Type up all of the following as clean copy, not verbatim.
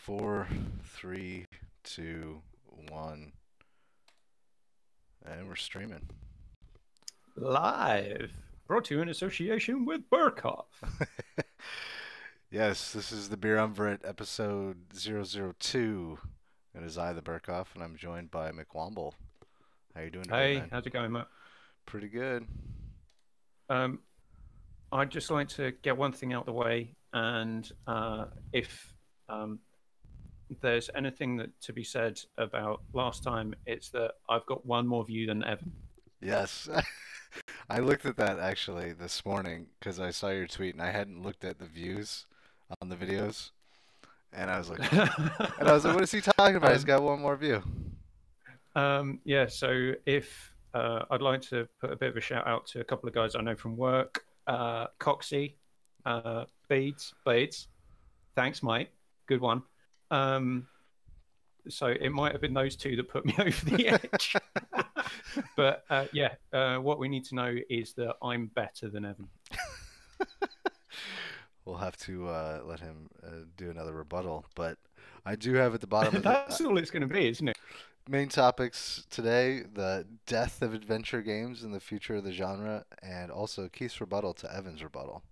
Four, three, two, one, and we're streaming. Live, brought to you in association with Burkhoff. Yes, this is the Beerumverate episode 002. It is I, the Burkhoff, and I'm joined by McWomble. How you doing today, Hey, man? how's it going, Matt? Pretty good. I'd just like to get one thing out of the way, and if there's anything to be said about last time, it's that I've got one more view than Evan. Yes. I looked at that actually this morning because I saw your tweet and I hadn't looked at the views on the videos. And I was like, what is he talking about? He's got one more view. Yeah, so if I'd like to put a bit of a shout out to a couple of guys I know from work, Coxie, Beads. Thanks, mate. Good one. So it might have been those two that put me over the edge. But what we need to know is that I'm better than Evan. We'll have to let him do another rebuttal. But I do have at the bottom of That's all it's going to be, isn't it? Main topics today: the death of adventure games and the future of the genre, and also Keith's rebuttal to Evan's rebuttal.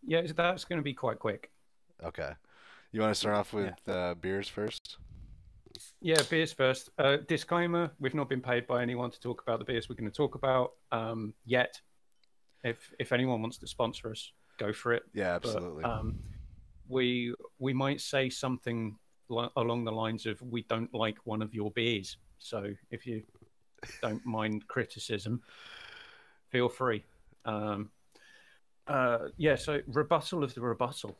Yeah, that's going to be quite quick. Okay. You want to start off with beers first? Yeah, beers first. Disclaimer, we've not been paid by anyone to talk about the beers we're going to talk about yet. If anyone wants to sponsor us, go for it. Yeah, absolutely. But, we might say something along the lines of, we don't like one of your beers. So if you don't mind criticism, feel free. So rebuttal of the rebuttal.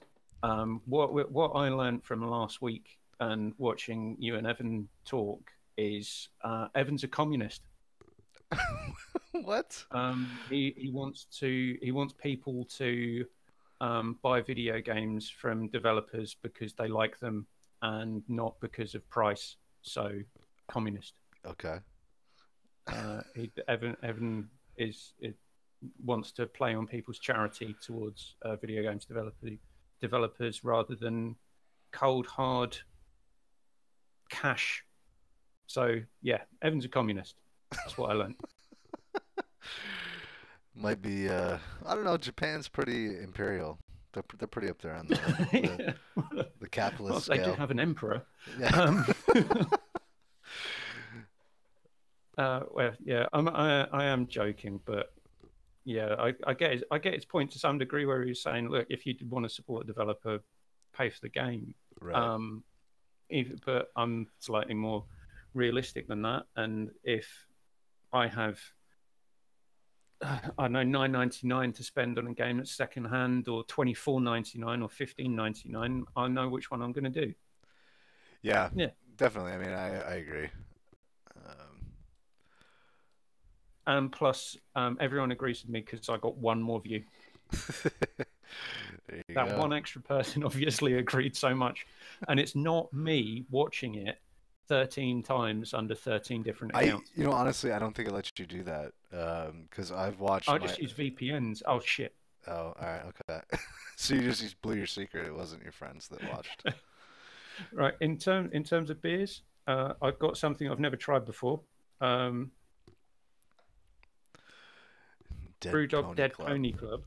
What I learned from last week and watching you and Evan talk is Evan's a communist. What? He wants people to buy video games from developers because they like them and not because of price. So, communist. Okay. Evan wants to play on people's charity towards video games developers rather than cold hard cash. So yeah, Evan's a communist. That's what I learned. Might be I don't know, Japan's pretty imperial. They're pretty up there on the capitalist Well, they scale. do have an emperor. Yeah. I am joking, but yeah, I get his point to some degree, where he's saying, look, if you want to support a developer, pay for the game. Right. But I'm slightly more realistic than that, and if I have, I know, $9.99 to spend on a game that's second hand, or $24.99 or $15.99, I know which one I'm going to do. Yeah, definitely. I mean, I agree. And plus, everyone agrees with me because I got one more view. That one extra person obviously agreed so much, and it's not me watching it 13 times under 13 different accounts. Honestly, I don't think it lets you do that because I've watched. I just use VPNs. Oh shit. Oh, all right, okay. So you just blew your secret. It wasn't your friends that watched. Right. In terms of beers, I've got something I've never tried before. Brewdog Dead Pony Club.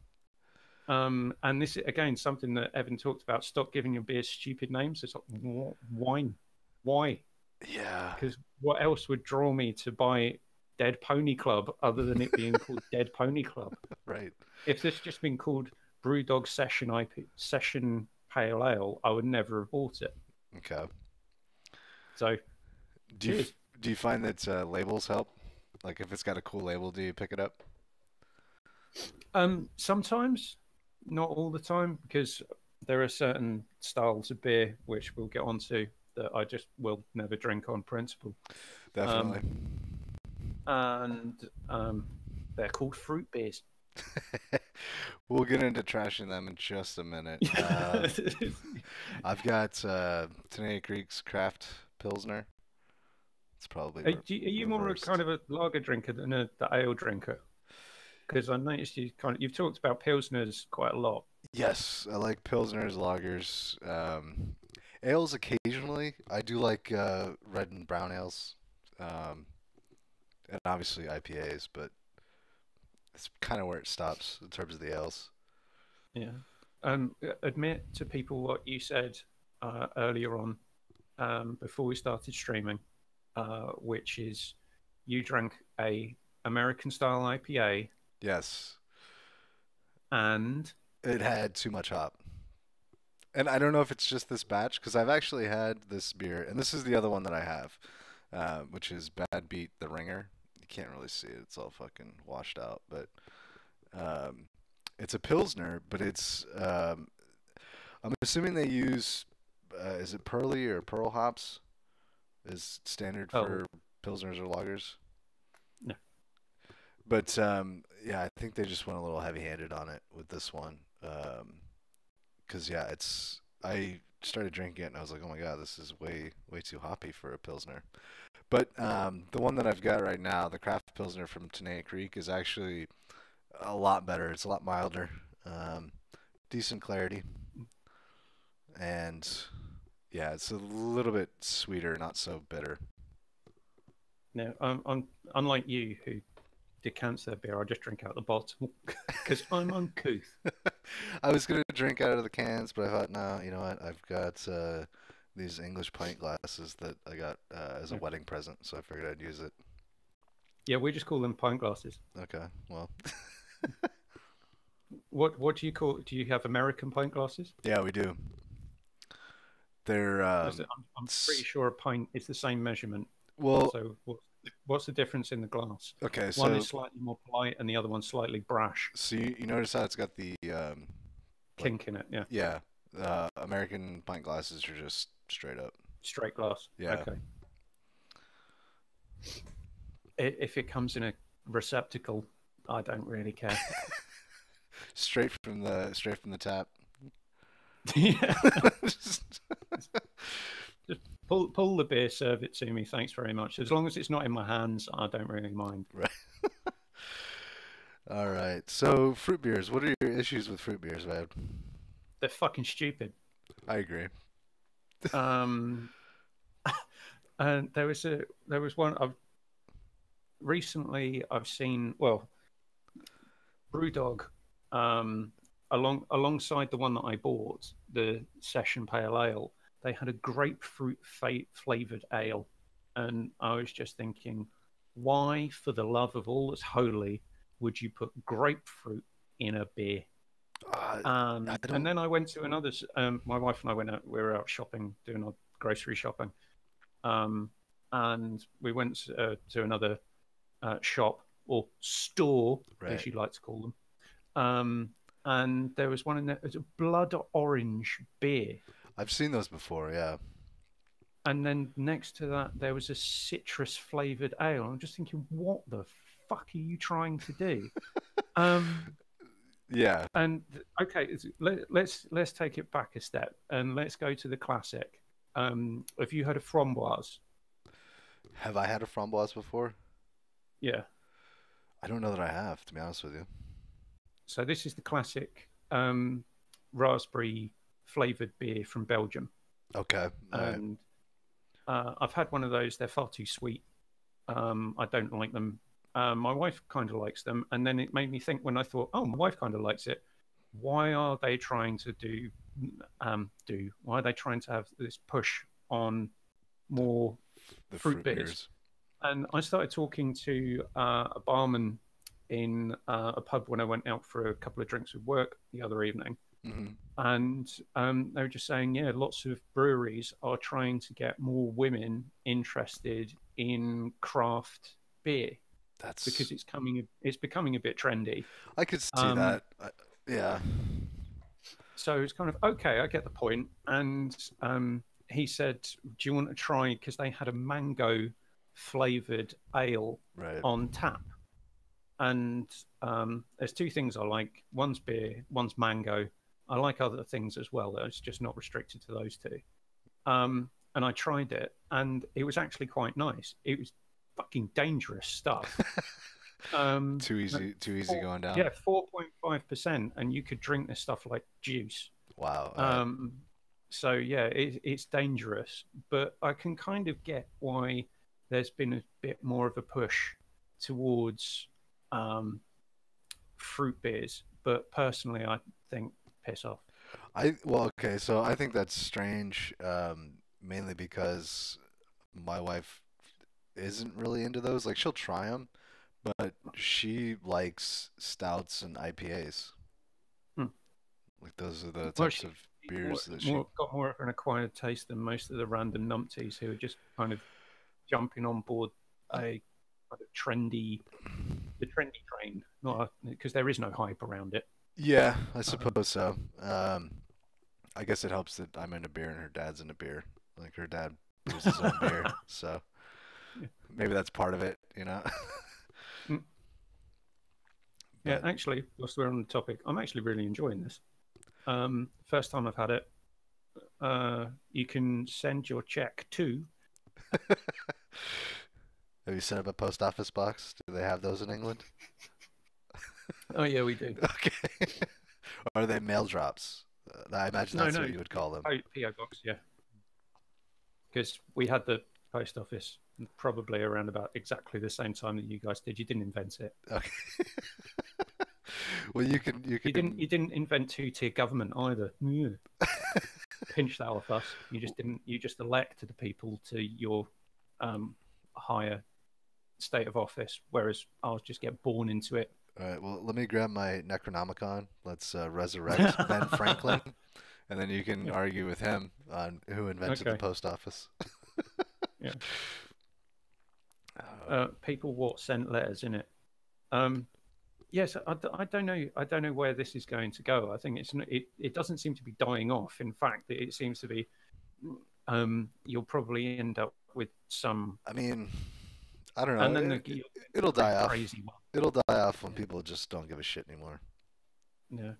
And this is, again, something that Evan talked about. Stop giving your beers stupid names. It's like, wine. Why? Yeah. Because what else would draw me to buy Dead Pony Club other than it being called Dead Pony Club? Right. If this just been called Brewdog Session Pale Ale, I would never have bought it. Okay. So, do you find that labels help? Like, if it's got a cool label, do you pick it up? Sometimes, not all the time, because there are certain styles of beer which we'll get onto that I just will never drink on principle. Definitely. And they're called fruit beers. We'll get into trashing them in just a minute. I've got Tenaya Creek's Craft Pilsner. It's probably. Are you more kind of a lager drinker than the ale drinker? Because I noticed you've talked about Pilsners quite a lot. Yes, I like Pilsners, lagers. Ales occasionally. I do like red and brown ales, um, and obviously IPAs, but it's kind of where it stops in terms of the ales. Yeah. Admit to people what you said earlier on before we started streaming, which is you drank a American style IPA Yes, and it had too much hop. And I don't know if it's just this batch, because I've actually had this beer, and this is the other one that I have, which is Bad Beat the Ringer. You can't really see it; it's all fucking washed out. But um, it's a pilsner, but I'm assuming they use is it pearly or pearl hops is standard oh for pilsners or lagers. no, But yeah, I think they just went a little heavy-handed on it with this one. 'Cause yeah, it's I started drinking it and I was like, oh my god, this is way too hoppy for a pilsner. But the one that I've got right now, the craft pilsner from Tenaya Creek, is actually a lot better. It's a lot milder, um, decent clarity, and yeah, it's a little bit sweeter, not so bitter. no. I'm unlike you who decants their beer. I just drink out the bottle because I'm uncouth. I was gonna drink out of the cans, but I thought, no, you know what? I've got these English pint glasses that I got as a Yeah, wedding present, so I figured I'd use it. yeah. We just call them pint glasses. Okay, well, What do you call? Do you have American pint glasses? yeah, we do. They're I'm pretty sure a pint is the same measurement. well, So what's the difference in the glass? okay, One so is slightly more polite, and the other one's slightly brash, you notice how it's got the like kink in it. Yeah, yeah, American pint glasses are just straight up. straight glass. Yeah, Okay. If it comes in a receptacle, I don't really care. straight from the tap. Yeah. Just pull the beer, serve it to me. Thanks very much. As long as it's not in my hands, I don't really mind. Right. All right. So fruit beers. What are your issues with fruit beers, man? They're fucking stupid. I agree. Um, and there was one I've seen. Well, BrewDog, alongside the one that I bought, the Session Pale Ale, they had a grapefruit flavored ale, and I was just thinking, why, for the love of all that's holy, would you put grapefruit in a beer? I And don't. then I went to another. My wife and I went out. We were out shopping, doing our grocery shopping, um, and we went to another shop or store, as Right. you like to call them. And there was one in there. It was a blood orange beer, I've seen those before. Yeah. and then next to that there was a citrus flavored ale. I'm just thinking, what the fuck are you trying to do? Um, Yeah. and okay, let's take it back a step and let's go to the classic. Have you heard of framboise? Have I had a framboise before? Yeah. I don't know that I have, to be honest with you. So this is the classic raspberry flavored beer from Belgium, Okay. All right. and I've had one of those. They're far too sweet. I don't like them. My wife kind of likes them, and then it made me think when I thought, oh, my wife kind of likes it. Why are they trying to do? Why are they trying to have this push on more The fruit fruit beers? beers. And I started talking to a barman in a pub when I went out for a couple of drinks with work the other evening. Hmm. And they were just saying, yeah, lots of breweries are trying to get more women interested in craft beer That's. because it's becoming a bit trendy. I could see Um, that. Yeah. so it's kind of okay, I get the point. And he said, do you want to try? Because they had a mango flavored ale Right. on tap. And there's two things I like. One's beer, one's mango. I like other things as well. It's just not restricted to those two. And I tried it, and it was actually quite nice. It was fucking dangerous stuff. Too easy. Too easy going down. Yeah, 4.5%, and you could drink this stuff like juice. Wow. All right. Um, So yeah, it's dangerous, but I can kind of get why there's been a bit more of a push towards um, fruit beers. But personally, I think piss off. Well, okay, so I think that's strange, mainly because my wife isn't really into those. Like she'll try them, but she likes stouts and IPAs. Hmm. Like those are the Well, types of she's beers that she. got more of an acquired taste than most of the random numpties who are just kind of jumping on board a kind of the trendy train. Not because there is no hype around it. Yeah, I Um, suppose so. I guess it helps that I'm into beer and her dad's into beer. Like her dad brews his own beer, so maybe that's part of it, you know. Mm, yeah, But actually, whilst we're on the topic, I'm actually really enjoying this. First time I've had it. You can send your check to. have you set up a post office box? Do they have those in England? Oh yeah, we do. Okay. Or are they mail drops? I imagine No, that's no, what you would call them. PO box. Yeah, because we had the post office probably around about exactly the same time that you guys did. You didn't invent it. Okay. Well, you can. You didn't invent two-tier government either. Yeah. Pinch that off us. You just didn't. You just elected the people to your um, higher state of office, whereas ours just get born into it. All right. Well, let me grab my Necronomicon. Let's resurrect Ben Franklin, and then you can Yeah. argue with him on who invented the Okay. post office. Yeah. Uh, People what sent letters in it. Um, yes, I don't know. I don't know where this is going to go. I think it doesn't seem to be dying off. In fact, it seems to be. You'll probably end up with some, I mean, I don't know. and then you'll get It'll some really die off. crazy one. It'll die off when Yeah, people just don't give a shit anymore. yeah.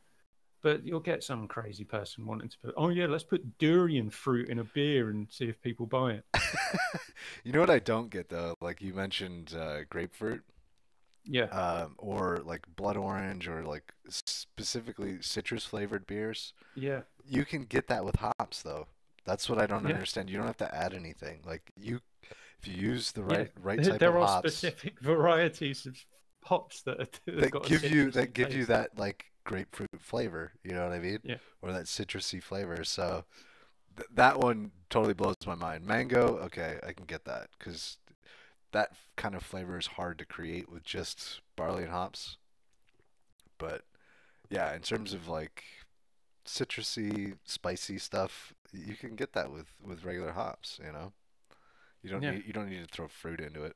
But you'll get some crazy person wanting to put, oh yeah, let's put durian fruit in a beer and see if people buy it. You know what I don't get though? Like you mentioned grapefruit, Yeah, or like blood orange, or like specifically citrus flavored beers. yeah, You can get that with hops though. That's what I don't yeah, understand. You don't have to add anything. Like if you use the yeah. right type of There are hops, specific varieties of hops that have got a citrusy that give you taste. that like grapefruit flavor. You know what I mean? Yeah, Or that citrusy flavor. So that one totally blows my mind. Mango, okay, I can get that because that kind of flavor is hard to create with just barley and hops. But yeah, in terms of like citrusy, spicy stuff, you can get that with regular hops. You know, yeah, you don't need to throw fruit into it.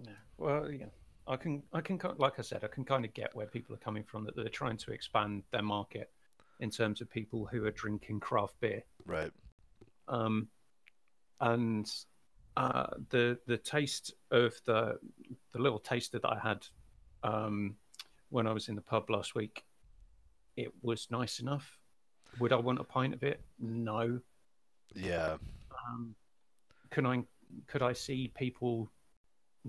yeah. Well, yeah. Like I said, I can kind of get where people are coming from that they're trying to expand their market in terms of people who are drinking craft beer. Right. Um, and the taste of the little taster that I had when I was in the pub last week, it was nice enough. Would I want a pint of it? No. Yeah. Um, can I could I see people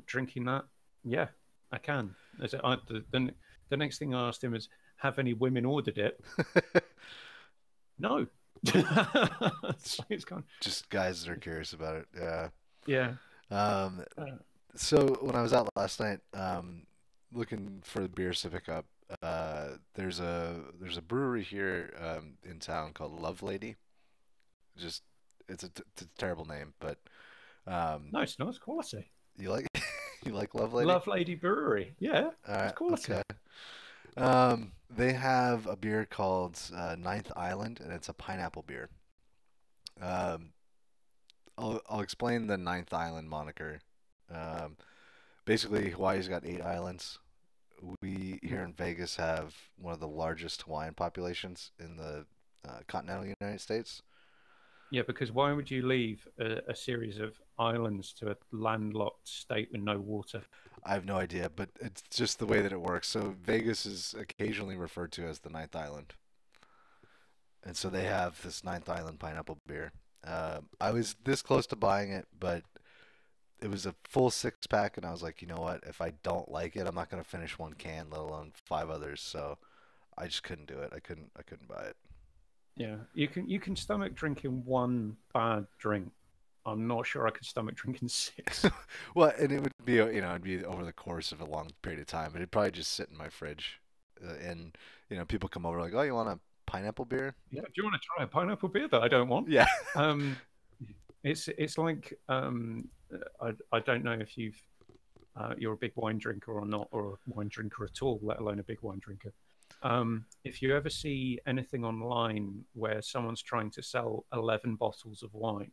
drinking that? Yeah, I can. The next thing I asked him is, "Have any women ordered it?" No. It's kind of, Just guys that are curious about it. Yeah. yeah. Um, Uh, so when I was out last night, looking for the beers to pick up, there's a brewery here in town called Love Lady. Just it's a terrible name, but um, no, it's nice quality. you like you like Love Lady? Love Lady Brewery. Yeah, All it's right, quality. okay. They have a beer called Ninth Island, and it's a pineapple beer. Um, I'll explain the Ninth Island moniker. Um, Basically, Hawaii's got 8 islands. We here in Vegas have one of the largest Hawaiian populations in the continental United States. Yeah, because why would you leave a series of islands to a landlocked state with no water? I have no idea, but it's just the way that it works. So Vegas is occasionally referred to as the Ninth Island, and so they have this Ninth Island pineapple beer. I was this close to buying it, but it was a full 6 pack, and I was like, you know what? If I don't like it, I'm not gonna finish 1 can, let alone 5 others. So I just couldn't do it. I couldn't buy it. Yeah, you can stomach drinking one bad drink. I'm not sure I could stomach drinking six. Well, and it would be, it'd be over the course of a long period of time. It'd probably just sit in my fridge, and people come over like, oh, you want a pineapple beer? Yeah, do you want to try a pineapple beer that I don't want? Yeah. Um, it's like I don't know if you're a big wine drinker or not, or a wine drinker at all, let alone a big wine drinker. If you ever see anything online where someone's trying to sell 11 bottles of wine,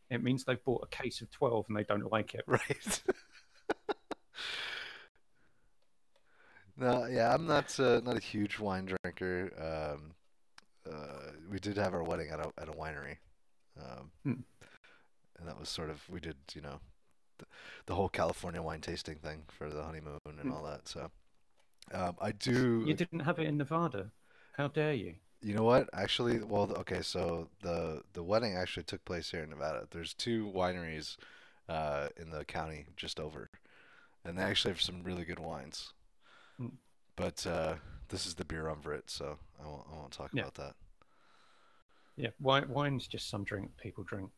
it means they've bought a case of 12 and they don't like it. Right. No, yeah, I'm not a huge wine drinker. We did have our wedding at a winery, um, Hmm. and that was sort of we did the whole California wine tasting thing for the honeymoon and Hmm. all that. So I You do. didn't have it in Nevada. How dare you? You know what? Actually, well, okay. So the wedding actually took place here in Nevada. There's two wineries in the county just over, and they actually have some really good wines. Hmm. But this is the Beerumverate, so I won't talk Yeah, about that. yeah. Wine's just some drink people drink.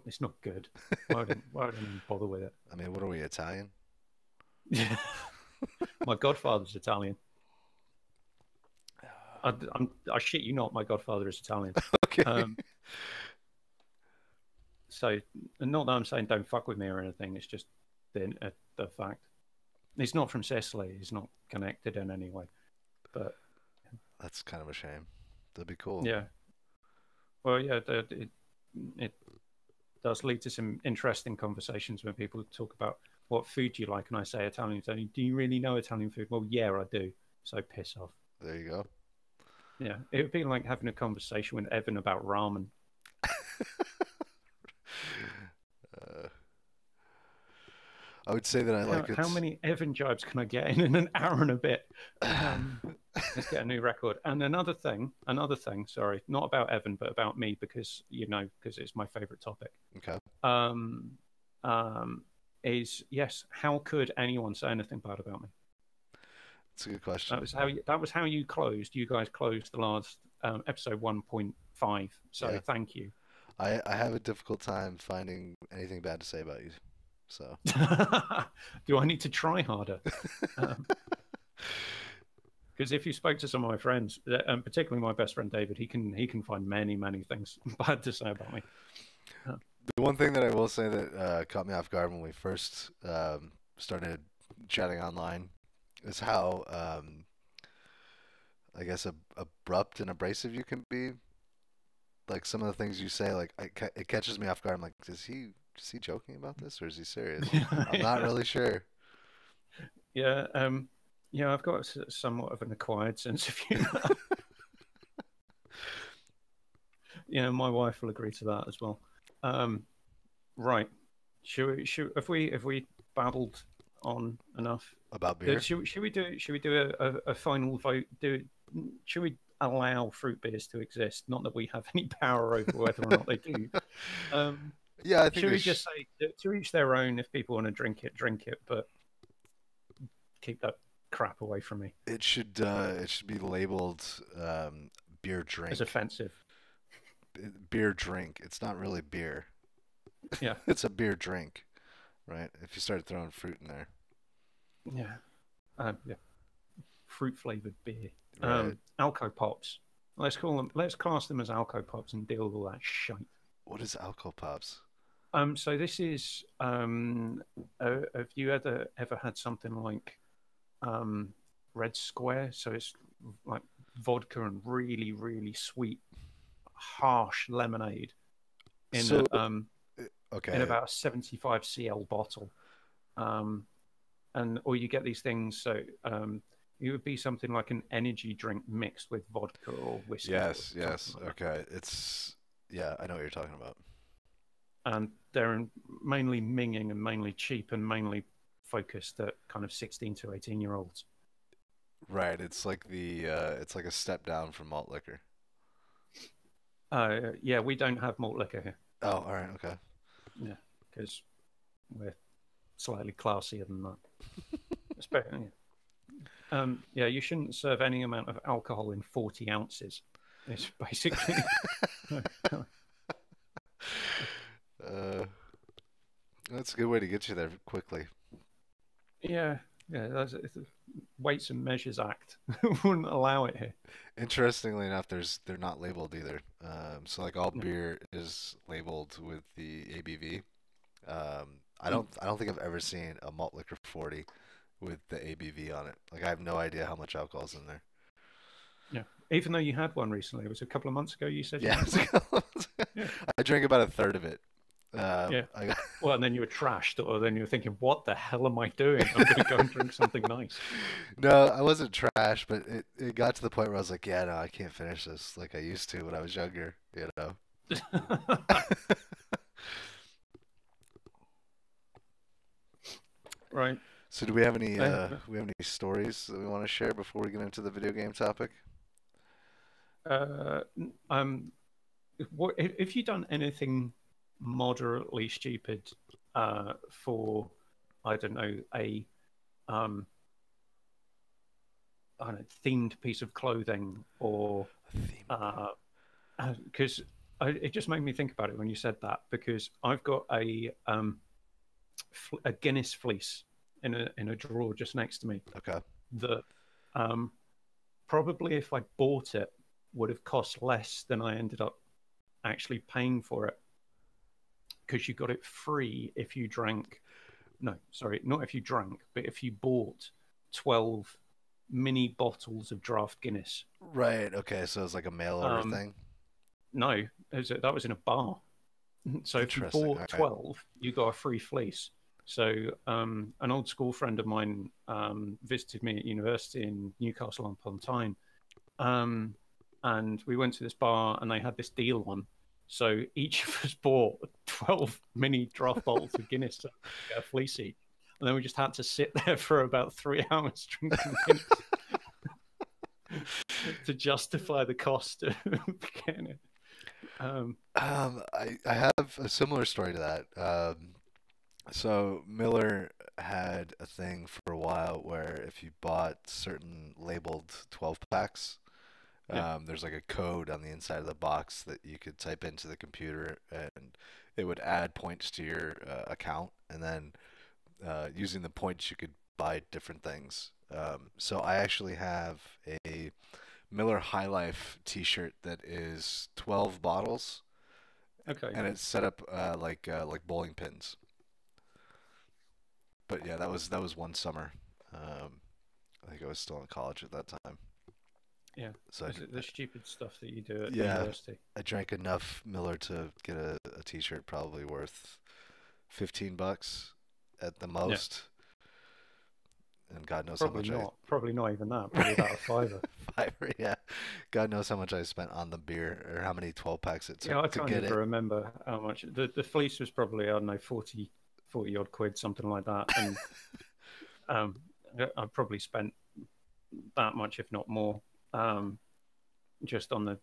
It's not good. Why would anyone bother with it? I mean, what are we, Italian? Yeah. My godfather's Italian. I shit you not. My godfather is Italian. Okay. Um, so not that I'm saying don't fuck with me or anything. It's just the fact. He's not from Sicily. He's not connected in any way. But That's kind of a shame. That'd be cool. yeah, well, yeah, it does lead to some interesting conversations when people talk about what food you like, and I say Italian. Italian. Do you really know Italian food? Well, yeah, I do. So piss off. There you go. Yeah, it would be like having a conversation with Evan about ramen. Uh, I would say that I How like how it. many Evan jibes can I get in an hour and a bit? Um, let's get a new record. And another thing. Sorry, not about Evan, but about me because it's my favorite topic. Okay, Um, is yes, how could anyone say anything bad about me? that's a good That question. was how you closed. You guys closed the last episode 1.5. So Yeah, thank you. I have a difficult time finding anything bad to say about you. So, Do I need to try harder? Um, Because if you spoke to some of my friends, and particularly my best friend David, he can find many things bad to say about me. Uh, the one thing that I will say that caught me off guard when we first started chatting online is how I guess abrupt and abrasive you can be. Like some of the things you say, like it catches me off guard. I'm like, is he joking about this or is he serious? I'm not really sure. yeah, yeah, I've got somewhat of an acquired sense of humor. My wife will agree to that as well. Um, right, if we babbled on enough? About beer? Should we do a final vote? Should we allow fruit beers to exist? Not that we have any power over whether or not they do. Um, Yeah, I think should we just say to each their own? If people want to drink it, but keep that crap away from me. it should be labeled beer It's drink. offensive. Beer drink. It's not really beer. Yeah, It's a beer drink, right? If you start throwing fruit in there. yeah, yeah. Fruit flavored beer. Right. Alco pops. Let's call them. Let's class them as Alco pops and deal with all that shite. What is alcohol pops? So this is. Have you ever had something like Red Square? So it's like vodka and really sweet, harsh lemonade in So, a um in okay. about a 75 cl bottle. Um, and or you get these things. So it would be something like an energy drink mixed with vodka or whiskey or Yes, something yes. like that. Okay. Yeah, I know what you're talking about. And they're mainly minging and mainly cheap and mainly focused at kind of 16 to 18-year-olds. Right. It's like a step down from malt liquor. Yeah, we don't have malt liquor here. Oh, all right. Okay. Yeah, because we're slightly classier than that. Especially, yeah, you shouldn't serve any amount of alcohol in 40 ounces. It's basically Uh, that's a good way to get you there quickly. yeah, yeah. It's a Weights and Measures Act wouldn't allow it here. Interestingly enough, they're not labeled either. So like all No. beer is labeled with the ABV. Mm. I don't think I've ever seen a malt liquor 40 with the ABV on it. Like I have no idea how much alcohol's in there. Yeah, even though you had one recently, it was a couple of months ago. You said you Yeah, had one. Yeah, I drank about a third of it. yeah. I got Well, and then you were trashed, or then you were thinking, "What the hell am I doing? I'm going to go and drink something nice." no, I wasn't trash, but it got to the point where I was like, yeah, no, I can't finish this like I used to when I was younger, you know. Right. So do we have any stories that we want to share before we get into the video game topic? Uh, um, what if you done anything moderately stupid for, I don't know, a um, I don't know, themed piece of clothing or Theme. uh, because it just made me think about it when you said that because I've got a Guinness fleece in a drawer just next to me Okay. that um, probably if I bought it would have cost less than I ended up actually paying for it because you got it free if you drank. No, sorry, not if you drank, but if you bought 12 mini bottles of draft Guinness. Right. Okay. So it's like a mail order Um, thing. no, that was in a bar. So if you Interesting. All bought right. 12, you got a free fleece. So an old school friend of mine visited me at university in Newcastle upon Tyne, um, and we went to this bar and they had this deal on. So each of us bought 12 mini draft bottles of Guinness, so we get a fleece each. And then we just had to sit there for about 3 hours drinking Guinness to justify the cost of getting it. Um, I have a similar story to that. So Miller had a thing for a while where if you bought certain labeled 12 packs, yeah, there's like a code on the inside of the box that you could type into the computer and it would add points to your account. And then using the points, you could buy different things. So I actually have a Miller High Life T-shirt that is 12 bottles, okay. and it's set up like bowling pins. But yeah, that was one summer. I think I was still in college at that time. Yeah. So Is it the stupid stuff that you do at yeah, university? I drank enough Miller to get a T-shirt probably worth $15 at the Yeah. most, and God knows how much I Probably not even that. Probably about a fiver. fiber. Yeah, God knows how much I spent on the beer or how many 12 packs it Yeah, I took to can't get even it. remember how much. The fleece was probably, I don't know, 40 odd quid, something like that. And um, I probably spent that much, if not more, um, just on the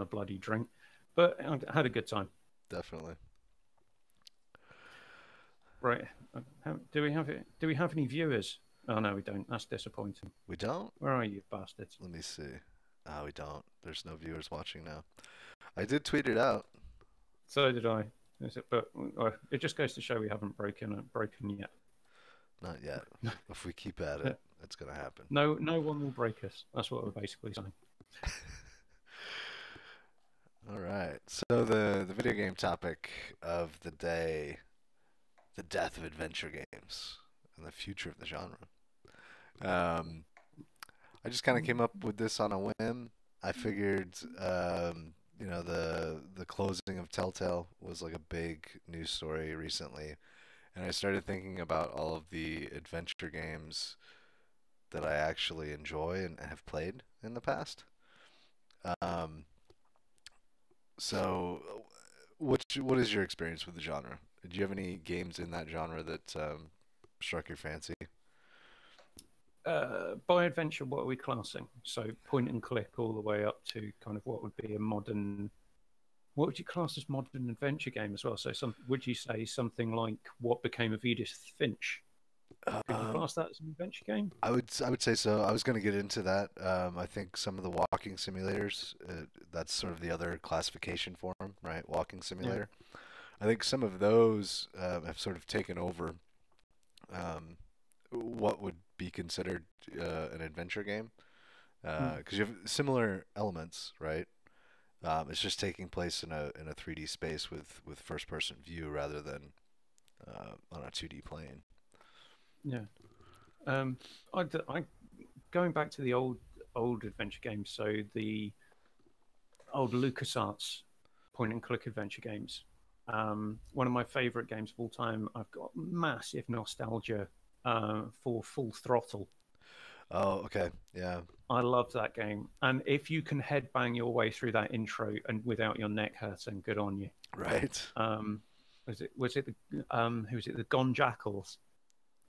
bloody drink. But I had a good time. Definitely. Right. Do we have it? Do we have any viewers? Oh no, we don't. That's disappointing. We don't? Where are you, bastards? Let me see. Ah, we don't. There's no viewers watching now. I did tweet it out. So did I. But it just goes to show we haven't broken yet. Not yet. If we keep at it, it's gonna happen. No one will break us. That's what we're basically saying. All right. So the video game topic of the day, the death of adventure games and the future of the genre. Um, I just kind of came up with this on a whim. I figured, the closing of Telltale was like a big news story recently, and I started thinking about all of the adventure games that I actually enjoy and have played in the past. Um, so, what is your experience with the genre? Do you have any games in that genre that struck your fancy? By adventure, what are we classing? So point and click all the way up to kind of what would be a modern. What would you class as modern adventure game as well? So would you say something like what became of Edith Finch? Could you Um, class that as an adventure game? I would say so. I was going to get into that. I think some of the walking simulators, that's sort of the other classification for them, right? Walking Yeah. simulator. I think some of those have sort of taken over um, what would be considered an adventure game Mm. because you have similar elements, right? It's just taking place in a 3D space with first person view rather than on a 2D plane. Yeah. Um, I going back to the old adventure games. So the old LucasArts point and click adventure games. One of my favorite games of all time. I've got massive nostalgia for Full Throttle. Oh, okay, yeah, I love that game, and if you can headbang your way through that intro and without your neck hurting, good on you. right. Um, was it the who was it, the Gone Jackals?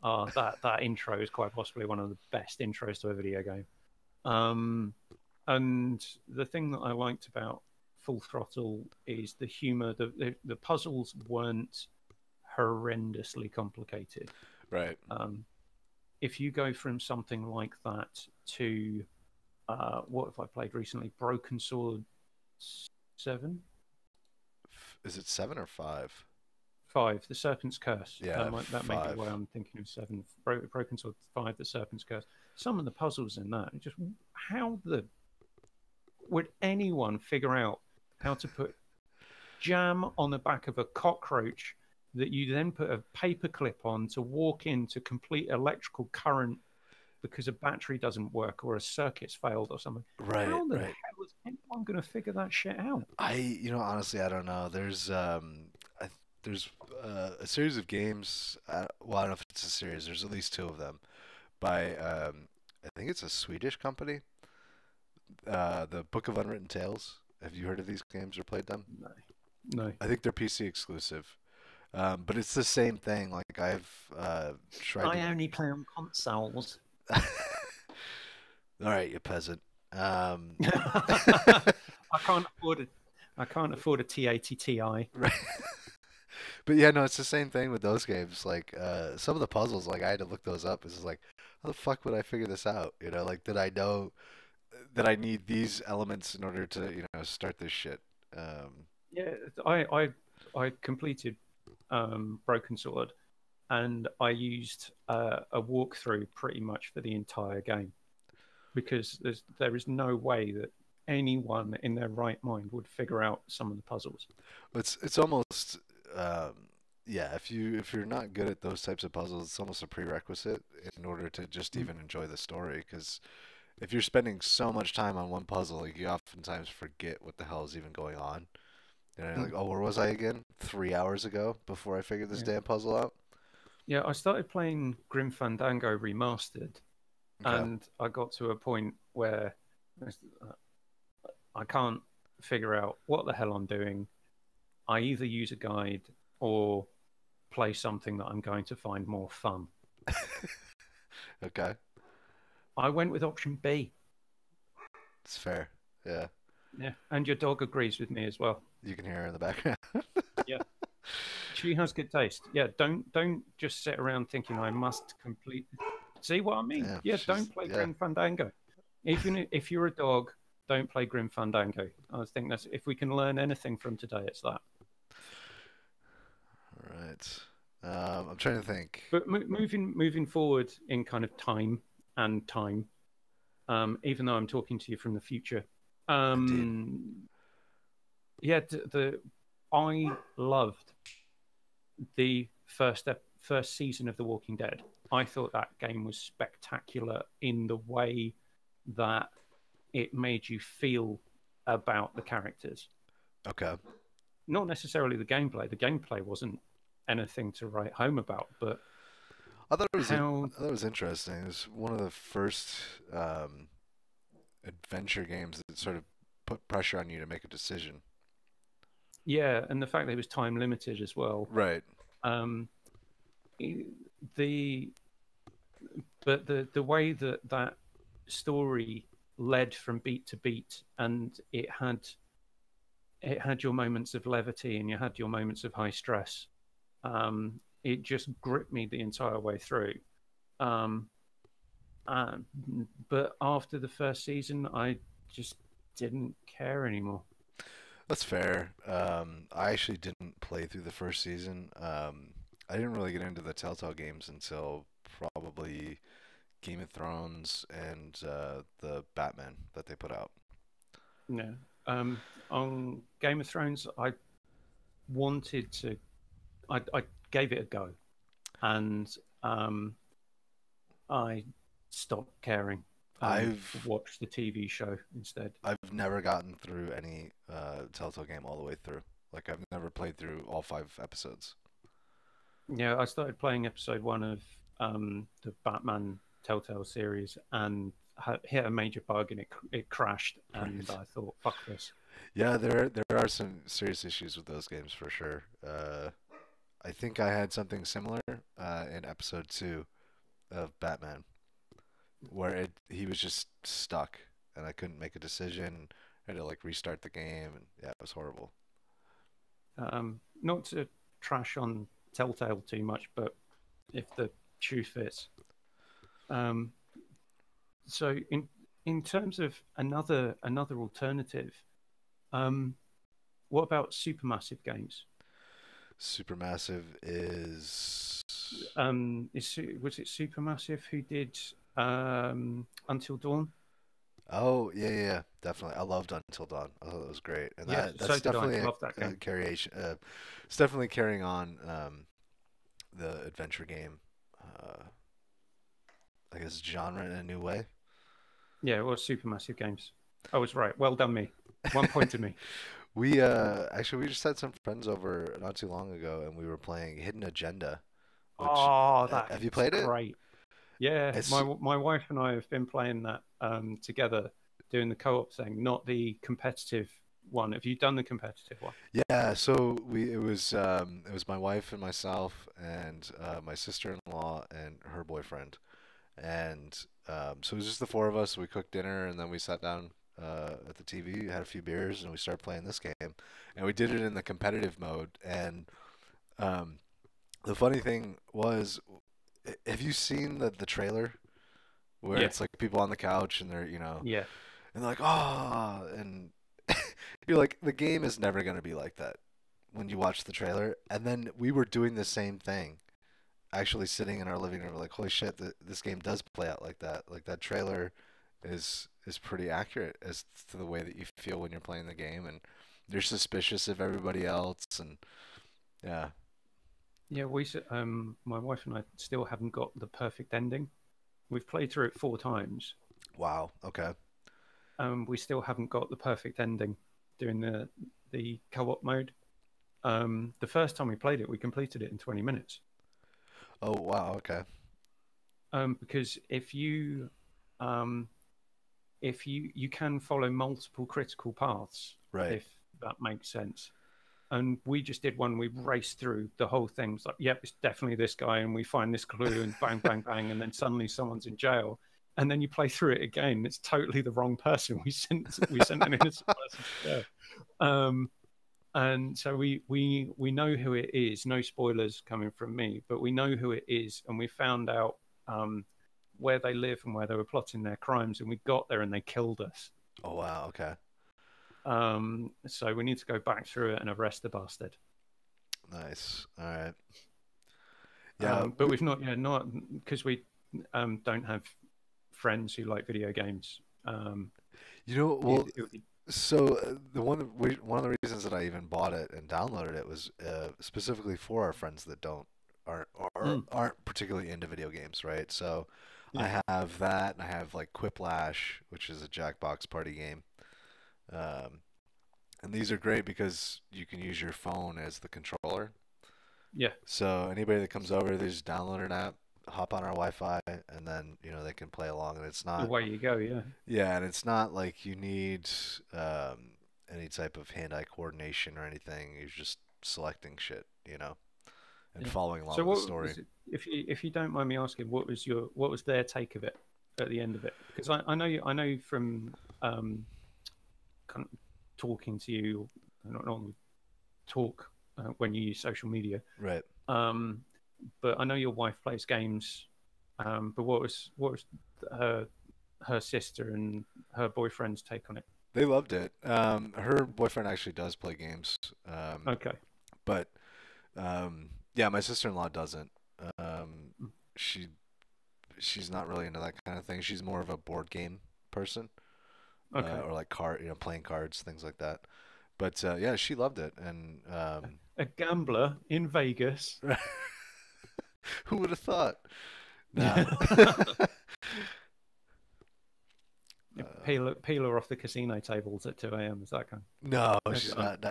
That intro is quite possibly one of the best intros to a video game. Um, and the thing that I liked about Full Throttle is the humor. The puzzles weren't horrendously complicated. Right. Um, if you go from something like that to what have I played recently? Broken Sword 7, Is it 7 or 5? 5, The Serpent's Curse. Yeah, That may be 5. why I'm thinking of 7. Broken Sword 5, The Serpent's Curse. Some of the puzzles in that, just how the would anyone figure out how to put jam on the back of a cockroach that you then put a paper clip on to walk into complete electrical current because a battery doesn't work or a circuit's failed or something? Right, How the right. hell is anyone going to figure that shit out? Honestly, I don't know. I, there's a series of games. Well, I don't know if it's a series. There's at least two of them by, I think it's a Swedish company. The Book of Unwritten Tales. Have you heard of these games or played them? No, no. I think they're PC exclusive. But it's the same thing. Like I've tried to. I only play on consoles. All right, you peasant. Um, I can't afford it. I can't afford a T80 Ti. right. But yeah, no, it's the same thing with those games. Like some of the puzzles, like I had to look those up. It's just like, how the fuck would I figure this out? Like did I know that I need these elements in order to, start this shit? Yeah, I completed Broken Sword, and I used a walkthrough pretty much for the entire game because there is no way that anyone in their right mind would figure out some of the puzzles. It's almost yeah. If you're not good at those types of puzzles, it's almost a prerequisite in order to just Mm. even enjoy the story. Because if you're spending so much time on one puzzle, like, you oftentimes forget what the hell is even going on. You're like, Mm. oh, where was I again? 3 hours ago before I figured this Yeah. damn puzzle out. Yeah, I started playing Grim Fandango Remastered, Okay. and I got to a point where I can't figure out what the hell I'm doing. I either use a guide or play something that I'm going to find more fun. Okay. I went with option B. It's fair. Yeah. Yeah, and your dog agrees with me as well. You can hear her in the background. Yeah, she has good taste. Yeah, don't just sit around thinking I must complete. See what I mean? Yeah, Yeah, don't play yeah. Grim Fandango. Even if you're a dog, don't play Grim Fandango. I think that's if we can learn anything from today, it's that. All right. I'm trying to think. But moving forward in kind of time and time, even though I'm talking to you from the future, Indeed. yeah, I loved the first season of The Walking Dead. I thought that game was spectacular in the way that it made you feel about the characters. Okay. Not necessarily the gameplay. The gameplay wasn't anything to write home about, but I how thought it was interesting. It was one of the first um, adventure games that sort of put pressure on you to make a decision. yeah, and the fact that it was time limited as well. Right. Um, the but the way that that story led from beat to beat, and it had your moments of levity and you had your moments of high stress. it just gripped me the entire way through. Um, uh, but after the first season, I just didn't care anymore. That's fair. I actually didn't play through the first season. I didn't really get into the Telltale games until probably Game of Thrones and the Batman that they put out. Yeah. On Game of Thrones, I wanted to. I gave it a go, and um, I stopped caring and I've watched the TV show instead. I've never gotten through any Telltale game all the way through. Like I've never played through all 5 episodes. Yeah, I started playing episode 1 of the Batman Telltale series and hit a major bug and it crashed and Right. I thought, fuck this. Yeah, there are some serious issues with those games for sure. I think I had something similar in episode 2 of Batman, where he was just stuck and I couldn't make a decision. I had to like restart the game, and yeah, it was horrible. Not to trash on Telltale too much, but if the shoe fits. Um, so in terms of another alternative, um, what about supermassive games? Supermassive is. Was it Supermassive who did Until Dawn? Oh yeah, yeah, yeah, definitely. I loved Until Dawn. I thought it was great, and Yeah, that's so did I. definitely Love that a game. variation. It's definitely carrying on the adventure game, uh, I guess, genre in a new way. Yeah, it was Supermassive games. I was right. Well done, me. 1 point to me. We actually we just had some friends over not too long ago, and we were playing Hidden Agenda, which Oh, that have you is played it? great. Yeah, It's my wife and I have been playing that together, doing the co-op thing, not the competitive one. Have you done the competitive one? yeah. So it was my wife and myself and my sister-in-law and her boyfriend. And so it was just the 4 of us. We cooked dinner and then we sat down at the TV, had a few beers, and we started playing this game. And we did it in the competitive mode. And um, the funny thing was, have you seen the trailer where Yeah, it's like people on the couch and they're yeah, and they're like and you're like the game is never gonna be like that when you watch the trailer. And then we were doing the same thing actually sitting in our living room like holy shit, this game does play out like that. Like that trailer is pretty accurate as to the way that you feel when you're playing the game, and you're suspicious of everybody else. And yeah. yeah. My wife and I still haven't got the perfect ending. We've played through it 4 times. Wow, okay. We still haven't got the perfect ending doing the co-op mode. The first time we played it, we completed it in 20 minutes. Oh wow, okay. Because um, if you can follow multiple critical paths, Right. if that makes sense. And we just did one. We raced through the whole thing. It's like, yep, it's definitely this guy, and we find this clue, and bang, bang, bang, and then suddenly someone's in jail. And then you play through it again. It's totally the wrong person. We sent an innocent person to jail. Um, and so we know who it is. No spoilers coming from me, but we know who it is, and we found out um, where they live and where they were plotting their crimes, and we got there and they killed us. Oh wow, okay. So we need to go back through it and arrest the bastard. Nice. All right. Yeah, But we've not, yeah, not because we don't have friends who like video games. well, It so one of the reasons that I even bought it and downloaded it was specifically for our friends that don't aren't or mm, aren't particularly into video games, right? So yeah, I have that, and I have like Quiplash, which is a Jackbox party game. Um, and these are great because you can use your phone as the controller. yeah, So anybody that comes over, they just download an app, hop on our Wi-Fi, and then they can play along. And it's not, away you go. Yeah, yeah, and it's not like you need any type of hand-eye coordination or anything. You're just selecting shit, and yeah. following along So with the what story. was it, if you don't mind me asking, what was their take of it at the end of it? Because I know from kind of talking to you, not talk when you use social media. Right. Um, but I know your wife plays games. But what was her her sister and her boyfriend's take on it? They loved it. Her boyfriend actually does play games, Okay. but yeah, my sister-in-law doesn't. Um, she she's not really into that kind of thing. She's more of a board game person, Okay. or like playing cards, things like that. But yeah, she loved it, and A gambler in Vegas. who would have thought? Nah. Yeah. Peel her off the casino tables at 2 a.m. Is that kind? No, That's, she's not.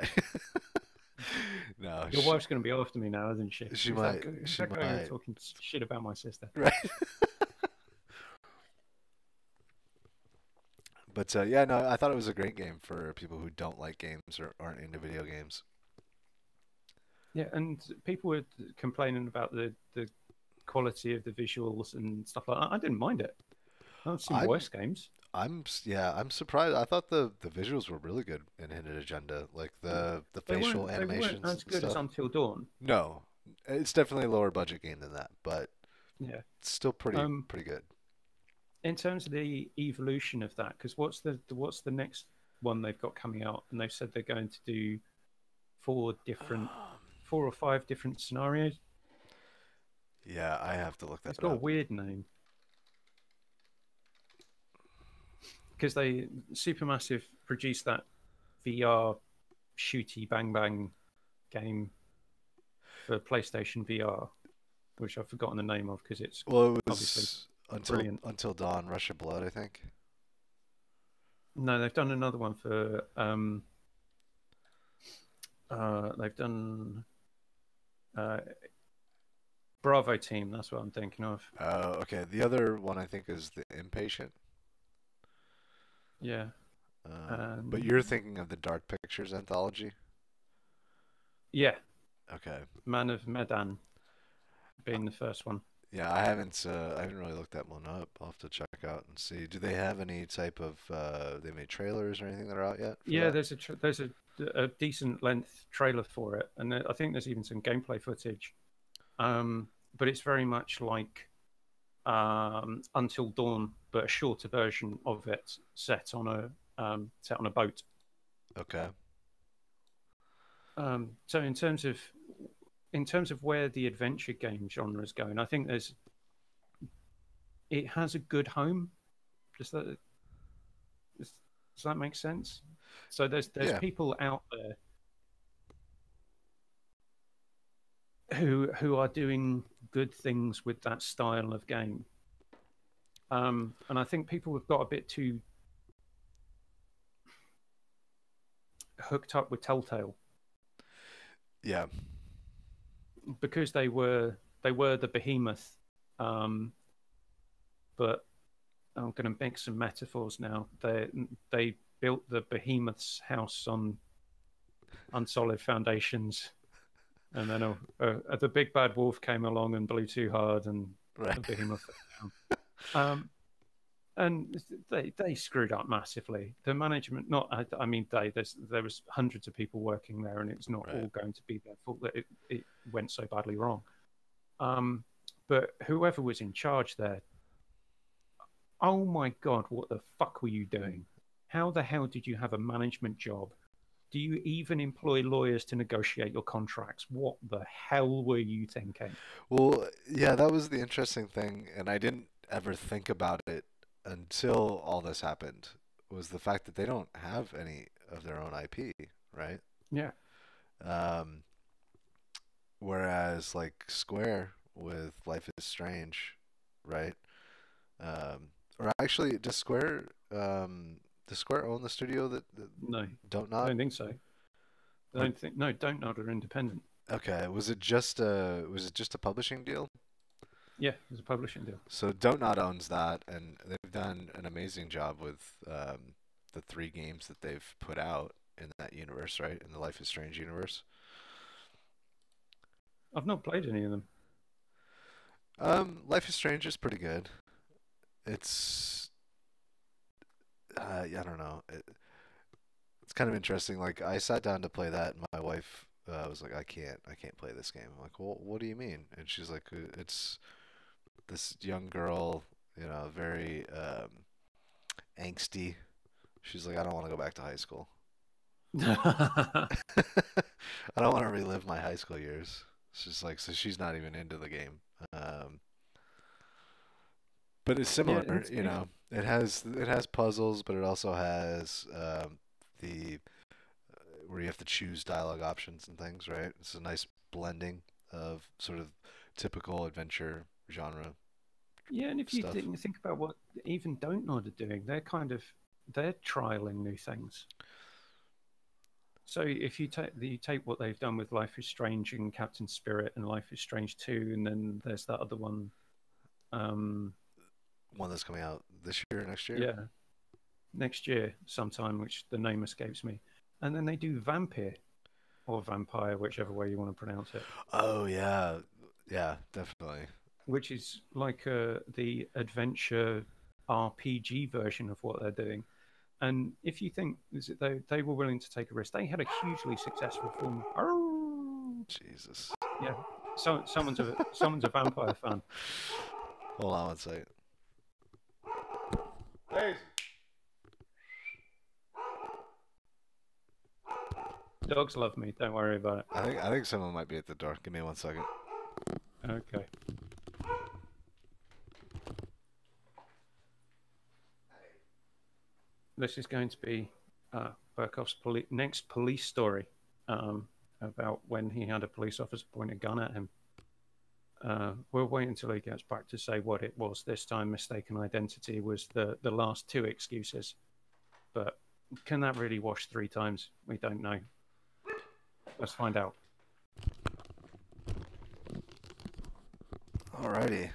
No, your wife's going to be after me now, isn't she? she Who's she that guy might. talking shit about my sister? Right. But yeah, no, I thought it was a great game for people who don't like games or aren't into video games. Yeah, and people were complaining about the quality of the visuals and stuff like that. I didn't mind it. I've seen I'm worse games. yeah, I'm surprised. I thought the visuals were really good in Hidden Agenda, like the facial They weren't animations as and good as stuff. Until Dawn. No, it's definitely a lower budget game than that, but Yeah. it's still Um, pretty good. in terms of the evolution of that, because what's the next one they've got coming out? And they've said they're going to do four or five different scenarios. Yeah, I have to look It's that got a up. weird name because they Supermassive produced that VR shooty bang bang game for PlayStation VR, which I've forgotten the name of because it's Well, it obviously was brilliant. Until Dawn, Rush of Blood, I think. No, they've done another one for they've done uh, Bravo Team. That's what I'm thinking of. Okay. The other one I think is The Impatient. Yeah, But and you're thinking of the Dark Pictures anthology. yeah, Okay. Man of Medan being the first one. Yeah, I haven't really looked that one up. I'll have to check out and see. Do they have any type of they made trailers or anything that are out yet for Yeah, that? there's a decent length trailer for it, and I think there's even some gameplay footage. But it's very much like Until Dawn, but a shorter version of it set on a boat. Okay. So in terms of where the adventure game genre is going, I think it has a good home. Does that does that make sense? So there's Yeah. people out there who are doing good things with that style of game. And I think people have got a bit too hooked up with Telltale Yeah. because they were the behemoth. Um, but I'm going to make some metaphors now. They built the behemoth's house on solid foundations, and then the big bad wolf came along and blew too hard, and Right. the behemoth fell down. And they screwed up massively. The management, not I mean there was hundreds of people working there, and it's not Right. all going to be their fault that it went so badly wrong. Um, but whoever was in charge there, oh my god, what the fuck were you doing? How the hell did you have a management job? Do you even employ lawyers to negotiate your contracts? What the hell were you thinking? Well, yeah, that was the interesting thing, and I didn't ever think about it until all this happened, was the fact that they don't have any of their own IP, right? Yeah, Um, Whereas like Square with Life is Strange, right? Or actually, does Square own the studio that no, Don't I Not? don't think so. I Or don't think no, don't nod are independent. okay, was it just a publishing deal? Yeah, there's a publishing deal. So Don't Not owns that, and they've done an amazing job with the three games that they've put out in that universe, right? In the Life is Strange universe. I've not played any of them. Life is Strange is pretty good. It's yeah, I don't know. It's kind of interesting. Like I sat down to play that, and my wife I was like, I can't play this game. I'm like, well, what do you mean? And she's like, it's this young girl, very angsty. She's like, I don't want to go back to high school. I don't want to relive my high school years. She's like, so she's not even into the game. Um, but it's Yeah, similar, it's it has puzzles, but it also has the where you have to choose dialogue options and things, right? It's a nice blending of sort of typical adventure genre yeah, and if you stuff. think about what even Don't Nod are doing, they're trialing new things. So if you take what they've done with Life is Strange and Captain Spirit and Life is Strange 2, and then there's that other one, um, One that's coming out this year or next year. yeah, next year sometime, which the name escapes me, and then they do Vampire or Vampire, whichever way you want to pronounce it, Oh yeah, yeah, definitely. which is like the adventure RPG version of what they're doing. And if you think they were willing to take a risk, they had a hugely successful film. Arrgh! Jesus. Yeah, so someone's a vampire fan. Hold on one second. Hey. Dogs love me. Don't worry about it. I think someone might be at the door. Give me one second. Okay. This is going to be Burkoff's next police story about when he had a police officer point a gun at him. We'll wait until he gets back to say what it was. This time, mistaken identity was the last two excuses. But can that really wash 3 times? We don't know. Let's find out. Alrighty.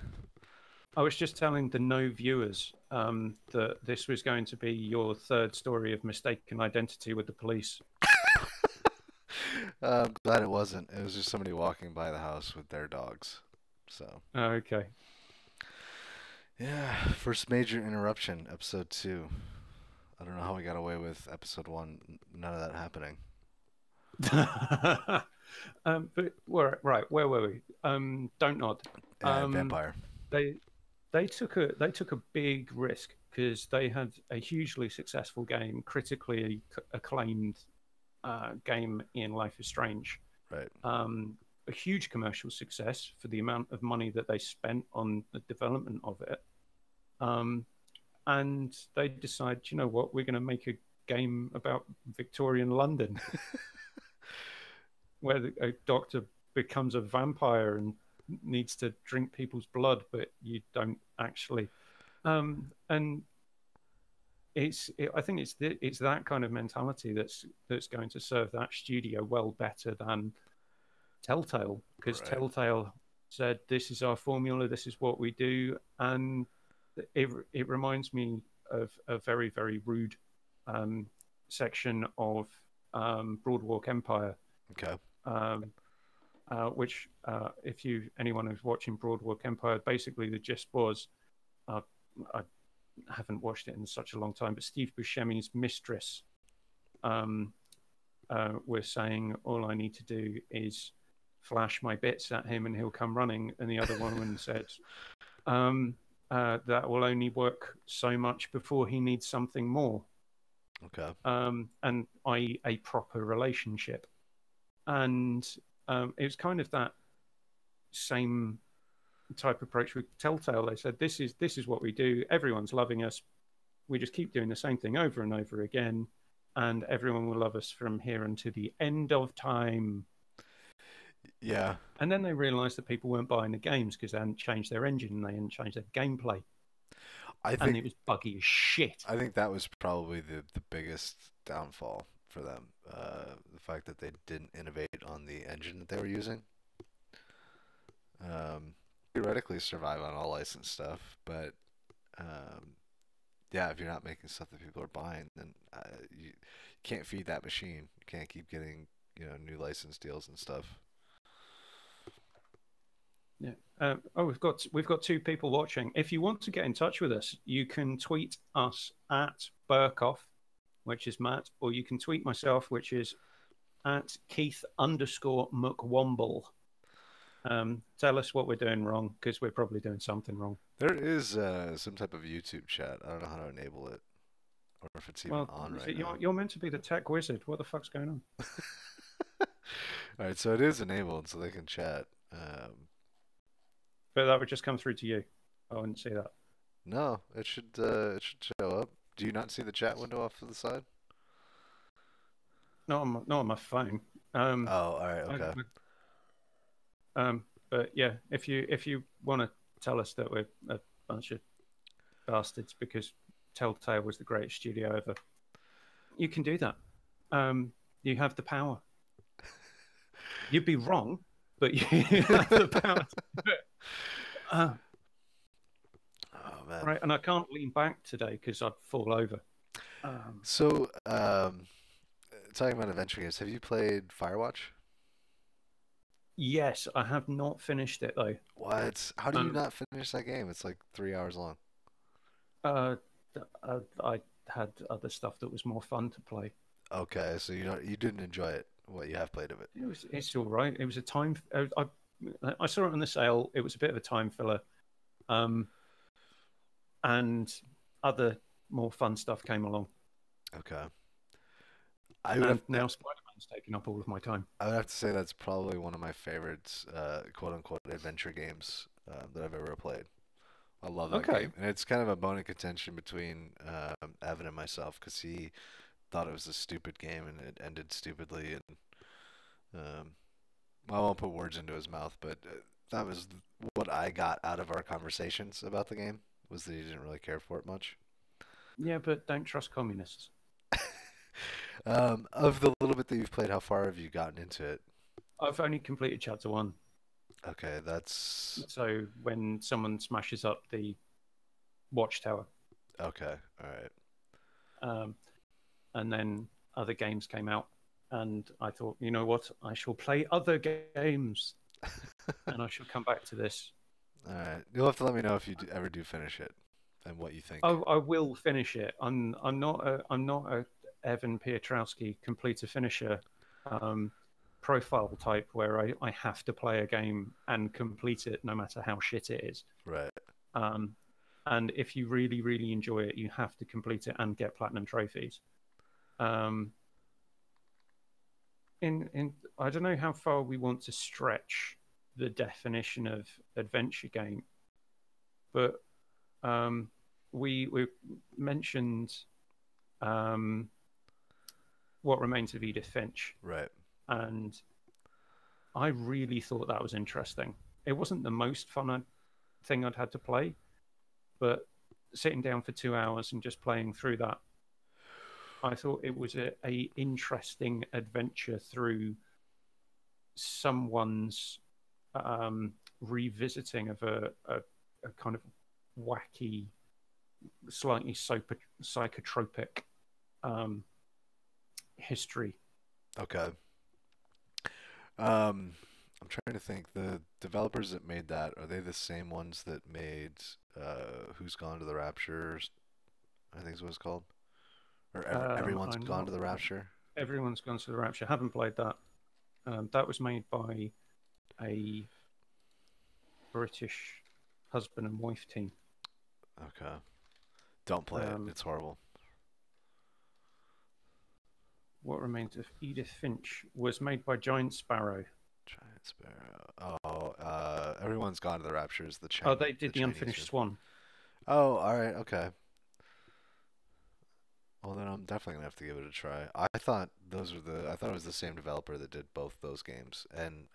I was just telling the no viewers that this was going to be your third story of mistaken identity with the police. I'm glad it wasn't. It was just somebody walking by the house with their dogs. So, Okay. yeah, first major interruption, episode 2. I don't know how we got away with episode 1, none of that happening. But right, where were we? Don't nod. Vampire. They they took a big risk because they had a hugely successful game, critically acclaimed game in Life is Strange. Right. A huge commercial success for the amount of money that they spent on the development of it. And they decide, you know what, we're going to make a game about Victorian London where a doctor becomes a vampire and needs to drink people's blood, but you don't actually. And I think it's that kind of mentality that's going to serve that studio well better than Telltale, because Right. Telltale said this is our formula, this is what we do, and it reminds me of a very, very rude section of Broadwalk Empire. Okay. Which, if anyone who's watching Broadwalk Empire, basically the gist was, I haven't watched it in such a long time, but Steve Buscemi's mistress was saying, all I need to do is flash my bits at him and he'll come running. And the other woman said, that will only work so much before he needs something more. Okay. And i.e. a proper relationship. And it was kind of that same type approach with Telltale. They said, this is what we do. Everyone's loving us. We just keep doing the same thing over and over again, and everyone will love us from here until the end of time. Yeah. And then they realized that people weren't buying the games because they hadn't changed their engine and they hadn't changed their gameplay. And it was buggy as shit. I think that was probably the biggest downfall for them. The fact that they didn't innovate on the engine that they were using. Theoretically survive on all licensed stuff, but yeah, if you're not making stuff that people are buying, then you can't feed that machine. You can't keep getting new license deals and stuff. Yeah. We've got 2 people watching. If you want to get in touch with us, you can tweet us at Burkoff, which is Matt, or you can tweet myself, which is at Keith_McWomble. Tell us what we're doing wrong, because we're probably doing something wrong. There is some type of YouTube chat. I don't know how to enable it, or if it's even Well, on right see, now. you're meant to be the tech wizard. What the fuck's going on? All right, so it is enabled, so they can chat. But that would just come through to you. I wouldn't see that. No, it should show up. Do you not see the chat window off to the side? Not on my phone. Oh, all right, I, okay. but yeah, if you want to tell us that we're a bunch of bastards because Telltale was the greatest studio ever, you can do that. You have the power. You'd be wrong, but you have the power to do it. Oh man. Right, and I can't lean back today because I'd fall over. So, talking about adventure games, have you played Firewatch? Yes, I have not finished it though. What? How do you Um, not finish that game? It's like 3 hours long. uh, I had other stuff that was more fun to play. Okay, so you didn't enjoy it, what you have played of it. It's all right. It was a time. I saw it on the sale. It was a bit of a time filler, um, and other more fun stuff came along. Okay. I would And have now Spider-Man's taking up all of my time. I would have to say that's probably one of my favorites, quote unquote, adventure games that I've ever played. I love that Okay. game, and it's kind of a bone of contention between Evan and myself because he thought it was a stupid game and it ended stupidly. And um, I won't put words into his mouth, but that was what I got out of our conversations about the game was that he didn't really care for it much. Yeah, but don't trust communists. Of the little bit that you've played, how far have you gotten into it? I've only completed chapter one. Okay, that's So when someone smashes up the watchtower, okay. All right. um, and then other games came out, and I thought, you know what, I shall play other games, and I shall come back to this. All right. You'll have to let me know if you ever do finish it and what you think. I will finish it. I'm not a Evan Piotrowski completer finisher profile type where I have to play a game and complete it no matter how shit it is. Right. Um, and if you really, really enjoy it, you have to complete it and get platinum trophies. Um, in I don't know how far we want to stretch the definition of adventure game, but we mentioned What Remains of Edith Finch, Right. and I really thought that was interesting. It wasn't the most fun thing I'd had to play, but sitting down for 2 hours and just playing through that, I thought it was a interesting adventure through someone's revisiting of a kind of wacky, slightly psychotropic history. Okay. I'm trying to think. The developers that made that, are they the same ones that made Who's Gone to the Rapture? I think is what it's called. Or Everyone's I'm Gone not. to the Rapture? Everyone's Gone to the Rapture. Haven't played that. That was made by a British husband and wife team. Okay. Don't play it. Um, It's horrible. What Remains of Edith Finch was made by Giant Sparrow. Giant Sparrow. Oh, Everyone's Gone to the Rapture is the Oh, Chinese. they did the Chinese Unfinished one. Swan. Oh, all right. Okay. Well, then I'm definitely gonna have to give it a try. I thought it was the same developer that did both those games. And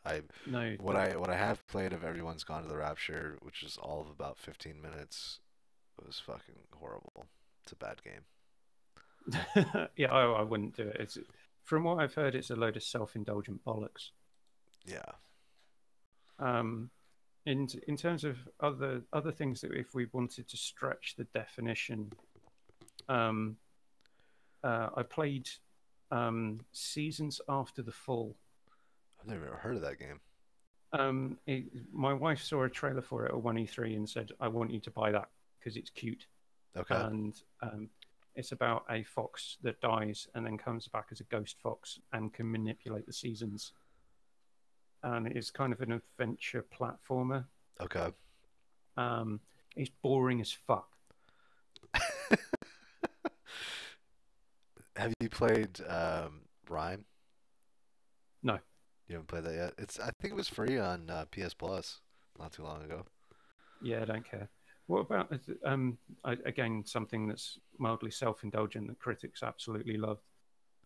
No, what I have played of Everyone's Gone to the Rapture, which is all of about 15 minutes, was fucking horrible. It's a bad game. yeah, I wouldn't do it. From what I've heard, it's a load of self-indulgent bollocks. Yeah. Um, in terms of other things that if we wanted to stretch the definition, I played Seasons After the Fall. I've never even heard of that game. My wife saw a trailer for it at 1E3 and said, "I want you to buy that because it's cute." Okay. And It's about a fox that dies and then comes back as a ghost fox and can manipulate the seasons. And it's kind of an adventure platformer. Okay. Um, it's boring as fuck. Have you played Rhyme? No. You haven't played that yet. I think it was free on PS Plus not too long ago. Yeah, I don't care. What about again something that's mildly self-indulgent that critics absolutely love,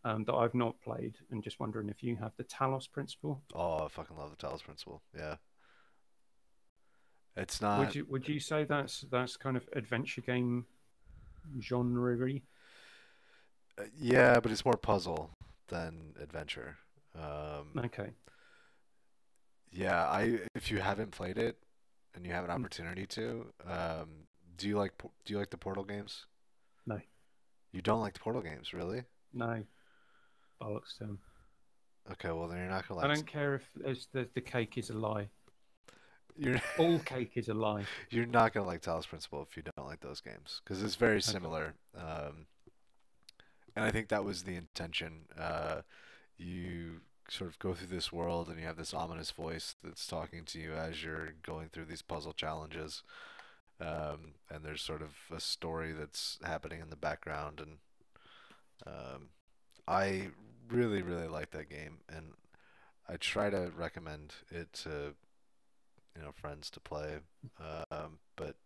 that I've not played, and just wondering if you have the Talos Principle. Oh, I fucking love the Talos Principle. Yeah. It's Would not. you say that's kind of adventure game genre-y? Yeah, but it's more puzzle than adventure. Um, Okay. yeah, I if you haven't played it and you have an Mm, opportunity to, do you like the Portal games? no, You don't like the Portal games, really? no, bollocks to 'em. Okay, well then you're not gonna I like. don't care if the cake is a lie. You're All cake is a lie. you're not gonna like Talos Principle if you don't like those games because it's very Okay. similar. And I think that was the intention. You sort of go through this world and you have this ominous voice that's talking to you as you're going through these puzzle challenges. And there's sort of a story that's happening in the background. And um, I really, really like that game. And I try to recommend it to, friends to play. But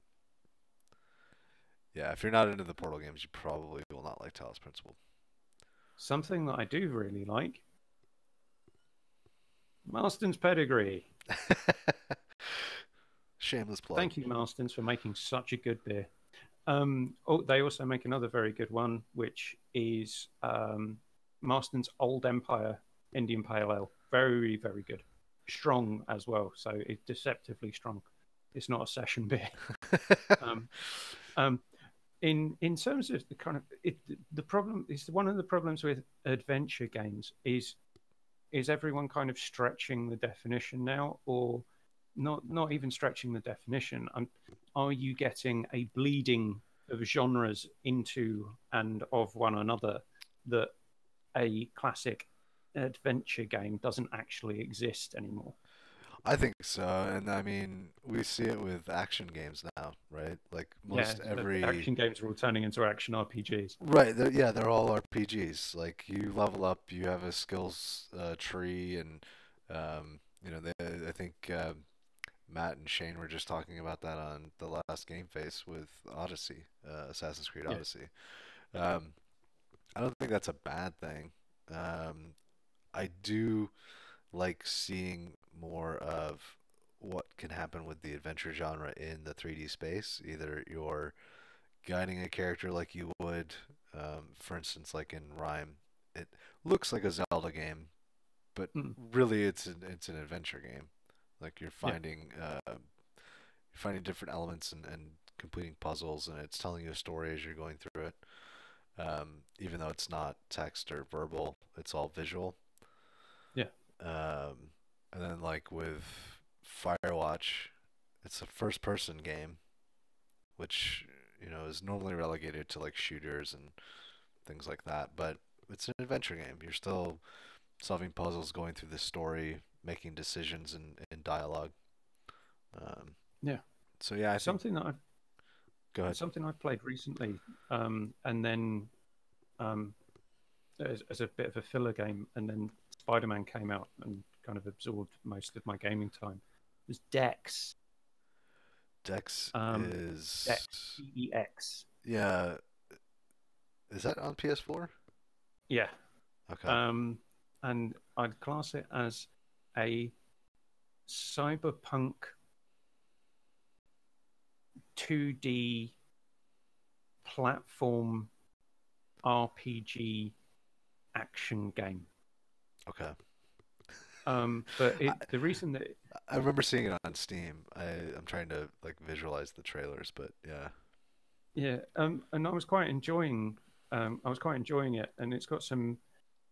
yeah, if you're not into the Portal games, you probably will not like Talos Principle. Something that I do really like, Marston's Pedigree. Shameless plug. Thank you, Marston's, for making such a good beer. They also make another very good one, which is Marston's Old Empire Indian Pale Ale. Very, very good. Strong as well, so it's deceptively strong. It's not a session beer. Um, um, in terms of the kind of the problem is one of the problems with adventure games is everyone kind of stretching the definition now, or not even stretching the definition. Are you getting a bleeding of genres into and of one another that a classic adventure game doesn't actually exist anymore? I think so, and I mean we see it with action games now, right? Like Yeah, most the every action games are all turning into action RPGs. right, yeah, they're all RPGs. Like you level up, you have a skills tree, and I think Matt and Shane were just talking about that on the last Game Face with Odyssey, Assassin's Creed Yeah. Odyssey. Um, I don't think that's a bad thing. I do like seeing more of what can happen with the adventure genre in the 3D space. Either you're guiding a character like you would, for instance, like in Rhyme, it looks like a Zelda game, but Mm. really it's an adventure game. Like Yeah. you're finding different elements and completing puzzles, and it's telling you a story as you're going through it. Even though it's not text or verbal, it's all visual. Yeah. Um, and then like with Firewatch, it's a first person game, which is normally relegated to like shooters and things like that. But it's an adventure game. You're still solving puzzles, going through the story, making decisions in dialogue. Um, Yeah. so yeah, I think. Something that I've Go ahead. something I've played recently, and then um, as a bit of a filler game, and then Spider-Man came out and kind of absorbed most of my gaming time. It was Dex. Dex Um, is Dex, DEX. yeah. Is that on PS4? Yeah. Okay. Um, and I'd class it as a cyberpunk 2D platform RPG action game. Okay. But I, the reason that I remember seeing it on Steam. I'm trying to like visualize the trailers, but yeah. yeah, and I was quite enjoying it, and it's got some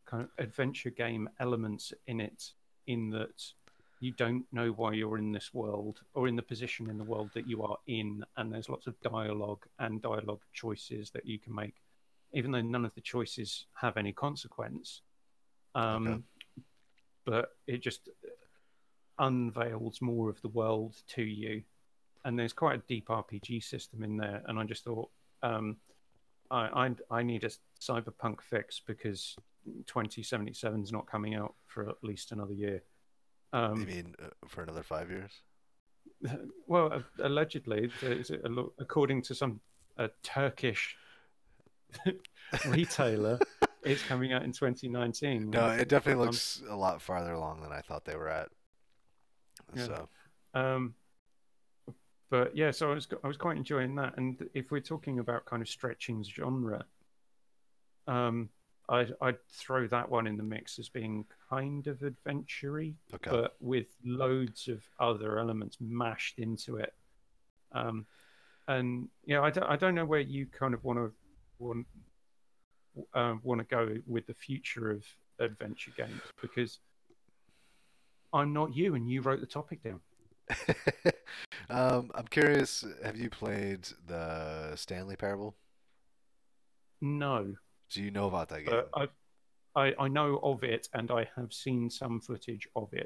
kind of adventure game elements in it, in that you don't know why you're in this world or in the position in the world that you are in, and there's lots of dialogue and dialogue choices that you can make, even though none of the choices have any consequence. Okay. Um, but it just unveils more of the world to you, and there's quite a deep RPG system in there. And I just thought, I need a cyberpunk fix because 2077 is not coming out for at least another year. You Um, mean for another 5 years? well, allegedly, according to some Turkish retailer, it's coming out in 2019. No, With it but definitely looks a lot farther along than I thought they were at. yeah. So, Um, but yeah, so I was quite enjoying that. And if we're talking about kind of stretching genre, um, I'd throw that one in the mix as being kind of adventure-y, okay. but with loads of other elements mashed into it. Um, and yeah, I don't know where you kind of want to go with the future of adventure games, because I'm not you, and you wrote the topic down. I'm curious, have you played the Stanley Parable? No, Do you know about that but game? I know of it, and I have seen some footage of it.